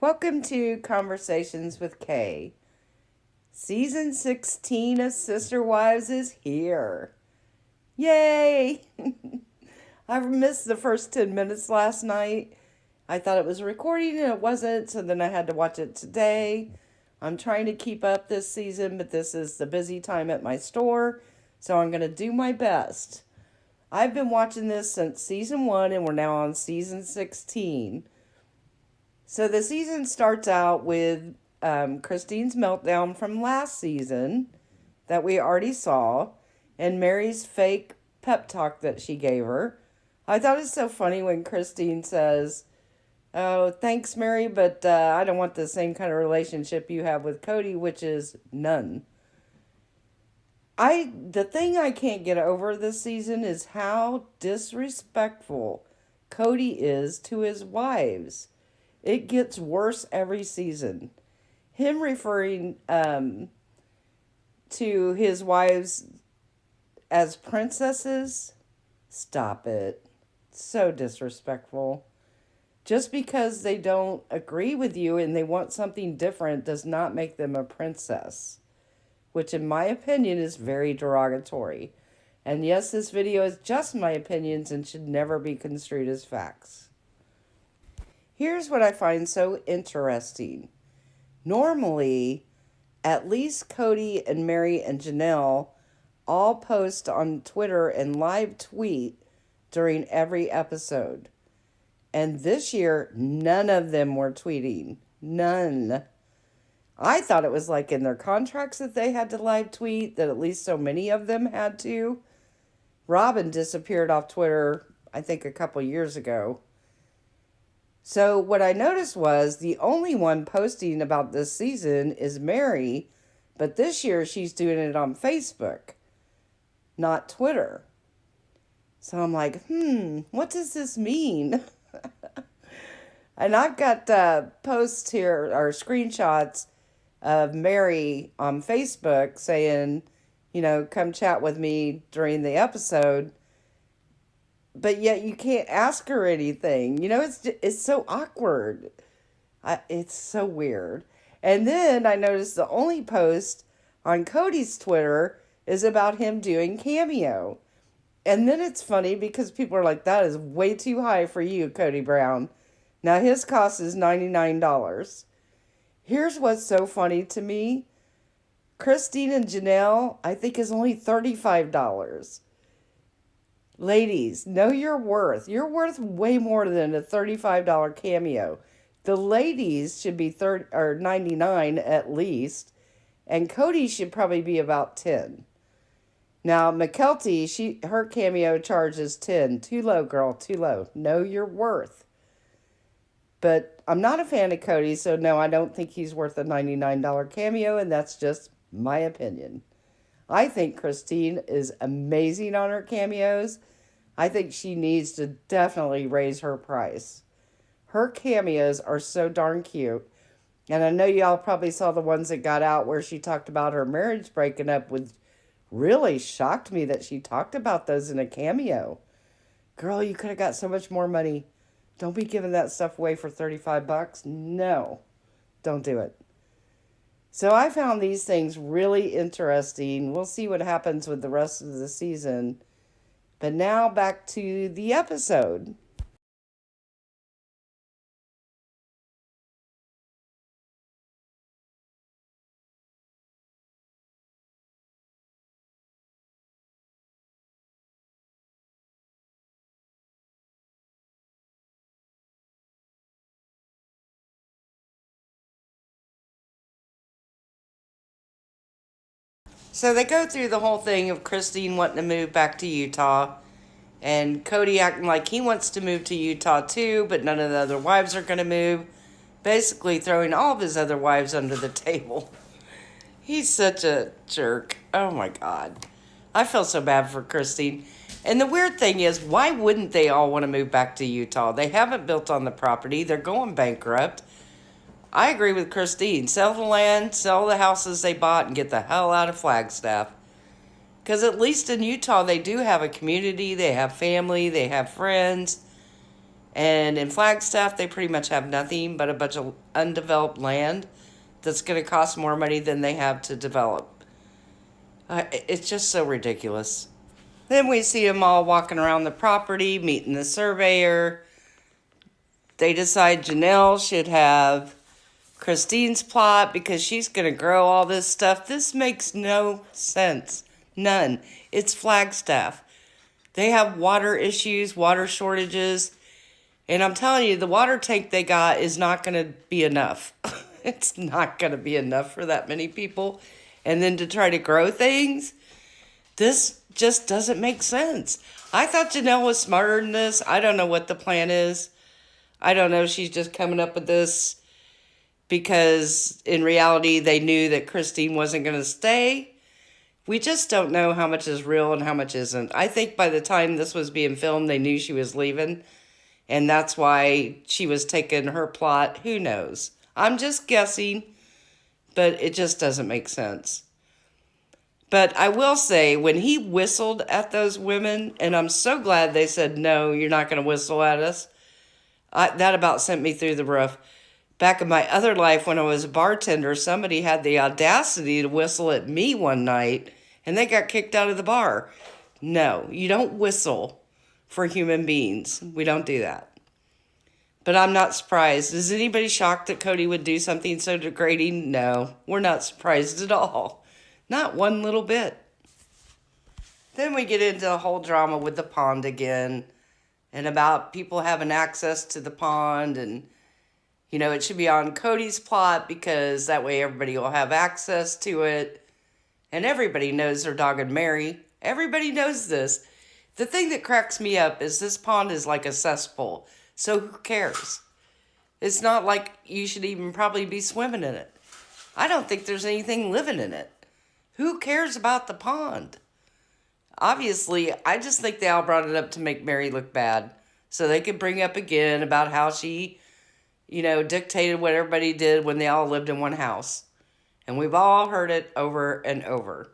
Welcome to Conversations with Kay. Season 16 of Sister Wives is here. Yay! I missed the first 10 minutes last night. I thought it was recording and it wasn't, so then I had to watch it today. I'm trying to keep up this season, but this is the busy time at my store, so I'm going to do my best. I've been watching this since season 1 and we're now on season 16. So the season starts out with Christine's meltdown from last season that we already saw, and Mary's fake pep talk that she gave her. I thought it's so funny when Christine says, "Oh, thanks, Mary, but I don't want the same kind of relationship you have with Cody," which is none. The thing I can't get over this season is how disrespectful Cody is to his wives. It gets worse every season. Him referring to his wives as princesses, stop it. So disrespectful. Just because they don't agree with you and they want something different does not make them a princess, which in my opinion is very derogatory. And yes, this video is just my opinions and should never be construed as facts. Here's what I find so interesting. Normally, at least Cody and Mary and Janelle all post on Twitter and live tweet during every episode. And this year, none of them were tweeting. None. I thought it was like in their contracts that they had to live tweet, that at least so many of them had to. Robin disappeared off Twitter, I think, a couple years ago. So what I noticed was the only one posting about this season is Mary, but this year she's doing it on Facebook, not Twitter. So I'm like, what does this mean? And I've got posts here, or screenshots of Mary on Facebook saying, come chat with me during the episode. But yet you can't ask her anything. It's so awkward. It's so weird. And then I noticed the only post on Cody's Twitter is about him doing Cameo. And then it's funny because people are like, that is way too high for you, Cody Brown. Now his cost is $99. Here's what's so funny to me. Christine and Janelle, I think, is only $35. Ladies, know your worth. You're worth way more than a $35 Cameo. The ladies should be $99 at least, and Cody should probably be about $10. Now, McKelty, her Cameo charges $10. Too low, girl, too low. Know your worth. But I'm not a fan of Cody, so no, I don't think he's worth a $99 Cameo, and that's just my opinion. I think Christine is amazing on her cameos. I think she needs to definitely raise her price. Her cameos are so darn cute. And I know y'all probably saw the ones that got out where she talked about her marriage breaking up, which really shocked me that she talked about those in a cameo. Girl, you could have got so much more money. Don't be giving that stuff away for $35. No, don't do it. So I found these things really interesting. We'll see what happens with the rest of the season. But now back to the episode. So they go through the whole thing of Christine wanting to move back to Utah and Cody acting like he wants to move to Utah too, but none of the other wives are going to move. Basically throwing all of his other wives under the table. He's such a jerk. Oh my God. I feel so bad for Christine. And the weird thing is, why wouldn't they all want to move back to Utah? They haven't built on the property. They're going bankrupt. I agree with Christine. Sell the land, sell the houses they bought, and get the hell out of Flagstaff. Because at least in Utah, they do have a community, they have family, they have friends. And in Flagstaff, they pretty much have nothing but a bunch of undeveloped land that's going to cost more money than they have to develop. It's just so ridiculous. Then we see them all walking around the property, meeting the surveyor. They decide Janelle should have Christine's plot because she's going to grow all this stuff. This makes no sense. None. It's Flagstaff. They have water issues, water shortages. And I'm telling you, the water tank they got is not going to be enough. It's not going to be enough for that many people. And then to try to grow things, this just doesn't make sense. I thought Janelle was smarter than this. I don't know what the plan is. I don't know. She's just coming up with this because in reality, they knew that Christine wasn't going to stay. We just don't know how much is real and how much isn't. I think by the time this was being filmed, they knew she was leaving. And that's why she was taking her plot. Who knows? I'm just guessing. But it just doesn't make sense. But I will say, when he whistled at those women, and I'm so glad they said, no, you're not going to whistle at us. That about sent me through the roof. Back in my other life, when I was a bartender, somebody had the audacity to whistle at me one night, and they got kicked out of the bar. No, you don't whistle for human beings. We don't do that. But I'm not surprised. Is anybody shocked that Cody would do something so degrading? No, we're not surprised at all. Not one little bit. Then we get into the whole drama with the pond again, and about people having access to the pond, and it should be on Cody's plot because that way everybody will have access to it. And everybody knows they're dogging Mary. Everybody knows this. The thing that cracks me up is this pond is like a cesspool. So who cares? It's not like you should even probably be swimming in it. I don't think there's anything living in it. Who cares about the pond? Obviously, I just think they all brought it up to make Mary look bad. So they could bring up again about how she, dictated what everybody did when they all lived in one house. And we've all heard it over and over.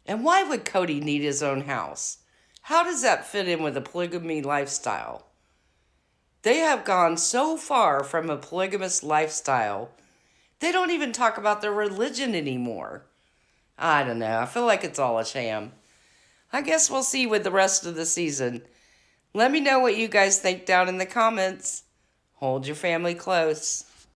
And why would Cody need his own house? How does that fit in with a polygamy lifestyle? They have gone so far from a polygamous lifestyle, they don't even talk about their religion anymore. I don't know. I feel like it's all a sham. I guess we'll see with the rest of the season. Let me know what you guys think down in the comments. Hold your family close.